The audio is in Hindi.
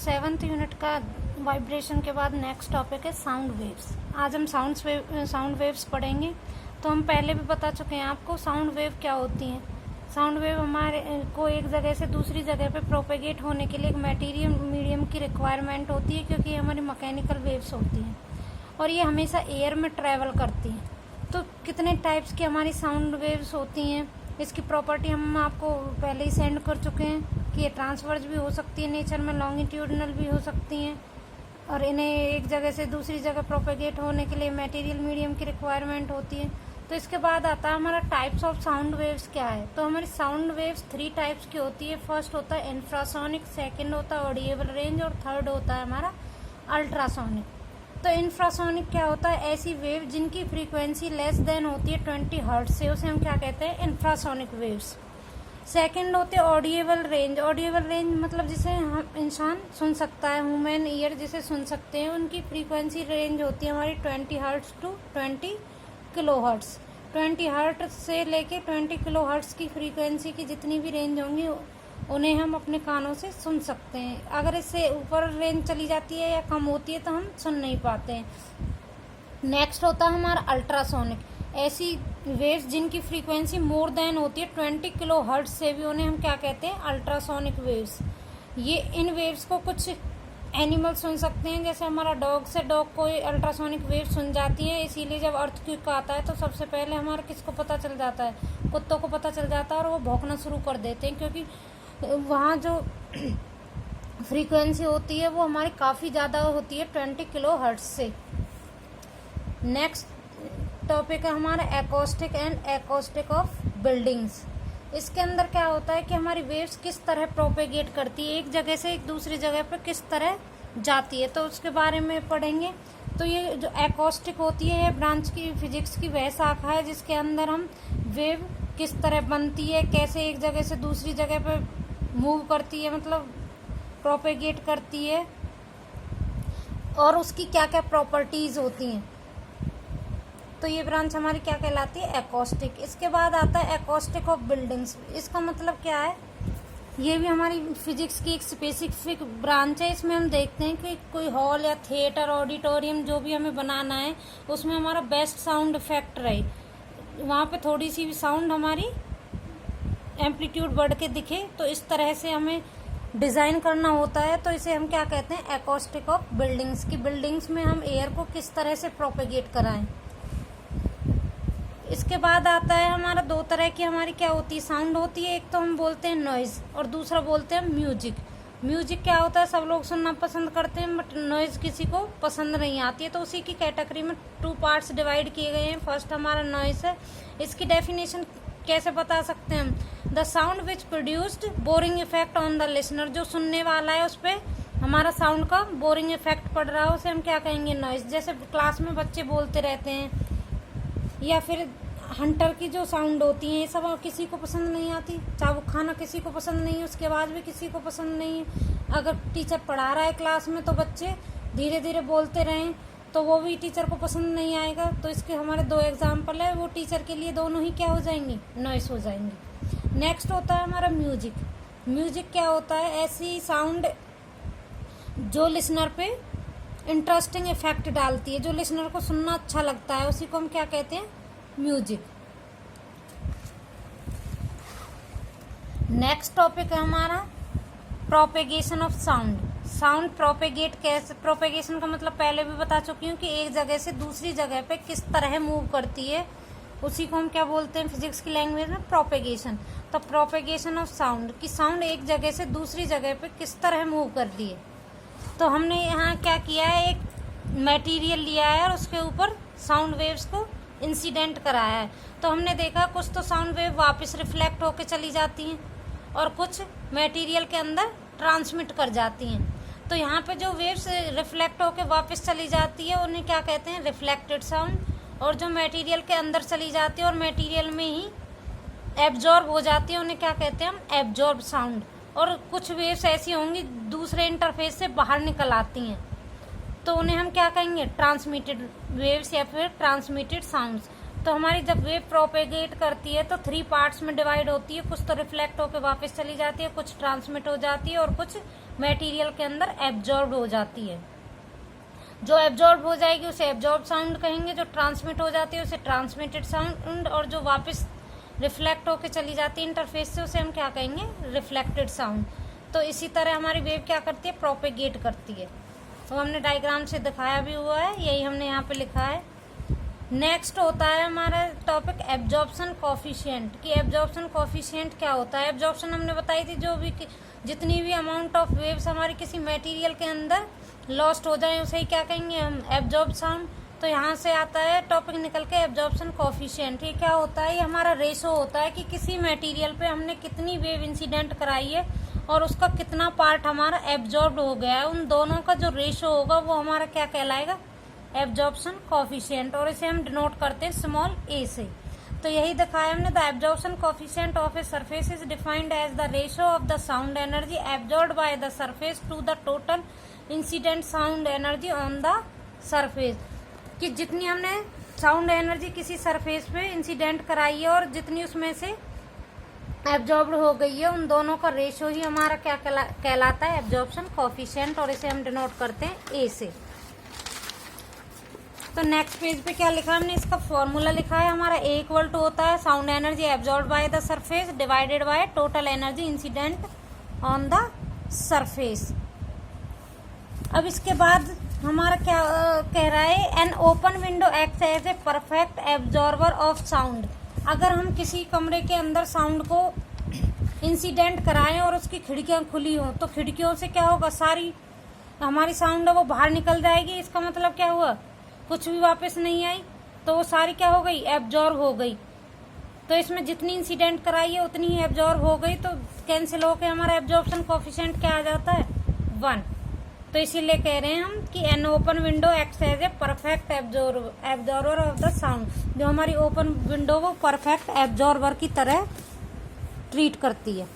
7th यूनिट का वाइब्रेशन के बाद नेक्स्ट टॉपिक है साउंड वेव्स। आज हम साउंड वेव्स पढ़ेंगे। तो हम पहले भी बता चुके हैं आपको साउंड वेव क्या होती हैं। साउंड वेव हमारे को एक जगह से दूसरी जगह पे प्रोपेगेट होने के लिए एक मटेरियल मीडियम की रिक्वायरमेंट होती है, क्योंकि ये हमारी मैकेनिकल वेव्स होती हैं और ये हमेशा एयर में ट्रैवल करती हैं। तो कितने टाइप्स की हमारी साउंड वेव्स होती हैं, इसकी प्रॉपर्टी हम आपको पहले ही सेंड कर चुके हैं कि ये ट्रांसवर्स भी हो सकती है नेचर में, लॉन्गिट्यूडनल भी हो सकती हैं, और इन्हें एक जगह से दूसरी जगह प्रोपेगेट होने के लिए मटेरियल मीडियम की रिक्वायरमेंट होती है। तो इसके बाद आता है हमारा टाइप्स ऑफ साउंड वेव्स क्या है। तो हमारी साउंड वेव्स 3 टाइप्स की होती है। फर्स्ट होता है इंफ्रासोनिक, सेकंड होता है ऑडिएबल रेंज और थर्ड होता है हमारा अल्ट्रासोनिक। तो इंफ्रासोनिक क्या होता है, ऐसी वेव जिनकी फ्रीक्वेंसी लेस देन होती है 20 हर्ट्ज से, उसे हम क्या कहते हैं, इंफ्रासोनिक वेव्स। सेकंड होते हैं ऑडिएबल रेंज। ऑडिएबल रेंज मतलब जिसे हम इंसान सुन सकता है, ह्यूमन ईयर जिसे सुन सकते हैं, उनकी फ्रीक्वेंसी रेंज होती है हमारी 20 hertz to 20 kilo hertz. 20 hertz से लेके 20 किलो हर्ट्ज की फ्रीक्वेंसी की जितनी भी रेंज होंगी उन्हें हम अपने कानों से सुन सकते हैं। अगर इससे ऊपर रेंज चली जाती है या कम होती है तो हम सुन नहीं पाते हैं। नेक्स्ट होता है हमारा अल्ट्रासोनिक। ऐसी वेव्स जिनकी फ्रीक्वेंसी मोर देन होती है 20 किलो हर्ट्ज से भी, उन्हें हम क्या कहते हैं, अल्ट्रासोनिक वेव्स। ये इन वेव्स को कुछ एनिमल सुन सकते हैं, जैसे हमारा डॉग से डॉग को अल्ट्रासोनिक वेव सुन जाती है। इसीलिए जब अर्थक्वेक आता है तो सबसे पहले हमारा किसको पता चल जाता है, कुत्तों को पता चल जाता है और वो भौंकना शुरू कर देते हैं, क्योंकि वहाँ जो फ्रीक्वेंसी होती है वो हमारी काफ़ी ज़्यादा होती है 20 किलो हर्ट्ज से। नेक्स्ट टॉपिक है हमारा acoustic and acoustic of buildings. इसके अंदर क्या होता है कि हमारी वेव्स किस तरह प्रोपेगेट करती है, एक जगह से एक दूसरी जगह पर किस तरह जाती है, तो उसके बारे में पढ़ेंगे। तो ये जो एकॉस्टिक होती है, ब्रांच की फिजिक्स की वह शाखा है जिसके अंदर हम वेव किस तरह बनती है, कैसे एक जगह से दूसरी जगह पर मूव करती है, मतलब प्रोपेगेट करती है, और उसकी क्या क्या प्रॉपर्टीज होती हैं। तो ये ब्रांच हमारी क्या कहलाती है, एकॉस्टिक। इसके बाद आता है एकॉस्टिक ऑफ बिल्डिंग्स। इसका मतलब क्या है, ये भी हमारी फिजिक्स की एक स्पेसिफिक ब्रांच है। इसमें हम देखते हैं कि कोई हॉल या थिएटर, ऑडिटोरियम जो भी हमें बनाना है, उसमें हमारा बेस्ट साउंड इफेक्ट रहे, वहाँ पे थोड़ी सी भी साउंड हमारी एम्पलीट्यूड बढ़ के दिखे, तो इस तरह से हमें डिज़ाइन करना होता है। तो इसे हम क्या कहते हैं, एकॉस्टिक ऑफ बिल्डिंग्स। की बिल्डिंग्स में हम एयर को किस तरह से प्रोपेगेट कराएं। इसके बाद आता है हमारा 2 तरह की हमारी क्या होती है, साउंड होती है। एक तो हम बोलते हैं नॉइज़ और दूसरा बोलते हैं म्यूजिक। म्यूजिक क्या होता है, सब लोग सुनना पसंद करते हैं, बट नॉइज़ किसी को पसंद नहीं आती है। तो उसी की कैटेगरी में 2 पार्ट्स डिवाइड किए गए हैं। फर्स्ट हमारा नॉइज़ है। इसकी डेफिनेशन कैसे बता सकते हैं हम, the sound which produced boring effect on the listener. जो सुनने वाला है उस पर हमारा साउंड का बोरिंग इफेक्ट पड़ रहा है, उसे हम क्या कहेंगे, नॉइज़। जैसे क्लास में बच्चे बोलते रहते हैं, या फिर हंटर की जो साउंड होती है, ये सब किसी को पसंद नहीं आती। चाहे वो खाना किसी को पसंद नहीं है, उसके आवाज़ भी किसी को पसंद नहीं है। अगर टीचर पढ़ा रहा है क्लास में तो बच्चे धीरे धीरे बोलते रहें तो वो भी टीचर को पसंद नहीं आएगा। तो इसके हमारे 2 एग्जाम्पल है, वो टीचर के लिए दोनों ही क्या हो जाएंगी, नॉइस हो जाएंगी। नेक्स्ट होता है हमारा म्यूजिक। म्यूजिक क्या होता है, ऐसी साउंड जो लिसनर पे इंटरेस्टिंग इफेक्ट डालती है, जो लिसनर को सुनना अच्छा लगता है, उसी को हम क्या कहते हैं, म्यूजिक। नेक्स्ट टॉपिक है हमारा propagation of sound. Sound propagate कैसे, प्रोपेगेशन का मतलब पहले भी बता चुकी हूँ कि एक जगह से दूसरी जगह पे किस तरह मूव करती है, उसी को हम क्या बोलते हैं फिजिक्स की लैंग्वेज में, प्रोपेगेशन। तो प्रोपेगेशन ऑफ साउंड, कि साउंड एक जगह से दूसरी जगह पे किस तरह मूव करती है। तो हमने यहाँ क्या किया है, एक मटेरियल लिया है और उसके ऊपर साउंड वेव्स को इंसिडेंट कराया है। तो हमने देखा कुछ तो साउंड वेव वापस रिफ्लेक्ट होके चली जाती हैं और कुछ मटेरियल के अंदर ट्रांसमिट कर जाती हैं। तो यहाँ पे जो वेव्स रिफ्लेक्ट होके वापस चली जाती है उन्हें क्या कहते हैं, रिफ्लेक्टेड साउंड। और जो मटेरियल के अंदर चली जाती है और मटेरियल में ही एब्जॉर्ब हो जाती है, उन्हें क्या कहते हैं हम, एब्जॉर्ब साउंड। और कुछ वेव्स ऐसी होंगी दूसरे इंटरफेस से बाहर निकल आती हैं, तो उन्हें हम क्या कहेंगे, ट्रांसमिटेड वेव्स या फिर ट्रांसमिटेड साउंड्स। तो हमारी जब वेव प्रोपेगेट करती है तो 3 पार्ट्स में डिवाइड होती है। कुछ तो रिफ्लेक्ट होकर वापस चली जाती है, कुछ ट्रांसमिट हो जाती है और कुछ मटेरियल के अंदर एब्जॉर्ब हो जाती है। जो एब्जॉर्ब हो जाएगी उसे एब्जॉर्ब साउंड कहेंगे, जो ट्रांसमिट हो जाती है उसे ट्रांसमिटेड साउंड, और जो वापस रिफ्लेक्ट होके चली जाती है इंटरफेस से उसे हम क्या कहेंगे, रिफ्लेक्टेड साउंड। तो इसी तरह हमारी वेव क्या करती है, प्रोपेगेट करती है। तो हमने डायग्राम से दिखाया भी हुआ है, यही हमने यहाँ पे लिखा है। नेक्स्ट होता है हमारा टॉपिक एब्जॉर्प्शन कोफिशिएंट, कि एब्जॉर्प्शन कोफिशिएंट क्या होता है। एब्जॉर्प्शन हमने बताई थी, जो भी जितनी भी अमाउंट ऑफ वेव्स हमारी किसी मटेरियल के अंदर लॉस्ट हो जाए उसे ही क्या कहेंगे हम, एब्जॉर्ब साउंड। तो यहाँ से आता है टॉपिक निकल के एब्जॉर्प्शन कोफिशिएंट। ये क्या होता है, ये हमारा रेशो होता है कि किसी मटेरियल पे हमने कितनी वेव इंसिडेंट कराई है और उसका कितना पार्ट हमारा एब्जॉर्ब हो गया है। उन दोनों का जो रेशो होगा वो हमारा क्या कहलाएगा, एब्जॉर्प्शन कोफिशिएंट, और इसे हम डिनोट करते हैं स्मॉल ए से। तो यही दिखाया हमने, the absorption coefficient of a surface is defined as the ratio of the sound energy absorbed by the surface to the total incident sound energy on the surface, कि जितनी हमने साउंड एनर्जी किसी सरफेस पे इंसिडेंट कराई है और जितनी उसमें से एब्जॉर्ब्ड हो गई है, उन दोनों का रेशो ही हमारा क्या कहलाता है, एब्जॉर्प्शन कोफिशिएंट, और इसे हम डिनोट करते हैं ए से। तो नेक्स्ट पेज पे क्या लिखा हमने, इसका फॉर्मूला लिखा है हमारा, ए इक्वल टू होता है sound energy absorbed by the surface divided by total energy incident on the surface. अब इसके बाद हमारा क्या कह रहा है, an open window acts as a perfect absorber of sound. अगर हम किसी कमरे के अंदर साउंड को इंसिडेंट कराएं और उसकी खिड़कियां खुली हों, तो खिड़कियों से क्या होगा, सारी हमारी साउंड है वो बाहर निकल जाएगी। इसका मतलब क्या हुआ, कुछ भी वापस नहीं आई, तो वो सारी क्या हो गई, एब्जॉर्ब हो गई। तो इसमें जितनी इंसिडेंट कराई है उतनी ही एब्जॉर्ब हो गई, तो कैंसिल होकर हमारा एब्जॉर्प्शन कोफिशिएंट क्या आ जाता है, 1। तो इसीलिए कह रहे हैं हम कि an open window acts as a perfect absorber of the sound. जो हमारी ओपन विंडो वो परफेक्ट एब्जॉर्बर की तरह ट्रीट करती है।